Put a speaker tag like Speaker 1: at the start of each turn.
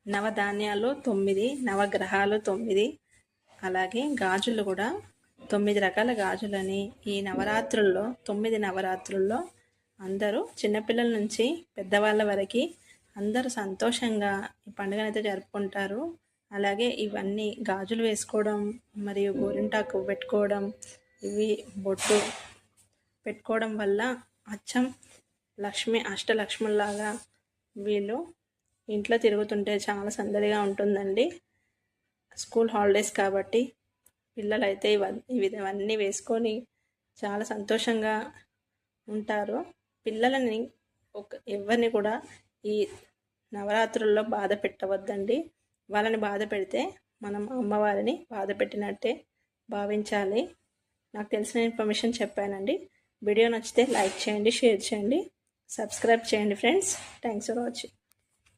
Speaker 1: నవధాన్యాలు 9, నవగ్రహాలు 9, అలాగే గాజులు కూడా 9 రకాల గాజులని ఈ నవరాత్రుల్లో 9 నవరాత్రుల్లో అందరూ చిన్నపిల్లల నుంచి పెద్దవాళ్ళ వరకు అందరూ సంతోషంగా ఈ పండుగనైతే జరుపుకుంటారు. అలాగే ఇవన్నీ గాజులు వేసుకోవడం మరియు గోరింటాకు పెట్టుకోవడం, ఇవి బొట్టు పెట్టుకోవడం వల్ల అచ్చం అష్టలక్ష్ముల్లాగా వీళ్ళు ఇంట్లో తిరుగుతుంటే చాలా సందడిగా ఉంటుందండి. స్కూల్ హాలిడేస్ కాబట్టి పిల్లలైతే ఇవన్నీ వేసుకొని చాలా సంతోషంగా ఉంటారు. పిల్లలని ఎవరిని కూడా ఈ నవరాత్రుల్లో బాధ పెట్టవద్దండి. వాళ్ళని బాధ పెడితే మనం అమ్మవారిని బాధ పెట్టినట్టే భావించాలి. నాకు తెలిసిన ఇన్ఫర్మేషన్ చెప్పానండి. వీడియో నచ్చితే లైక్ చేయండి, షేర్ చేయండి, సబ్స్క్రైబ్ చేయండి ఫ్రెండ్స్. Thanks for watching.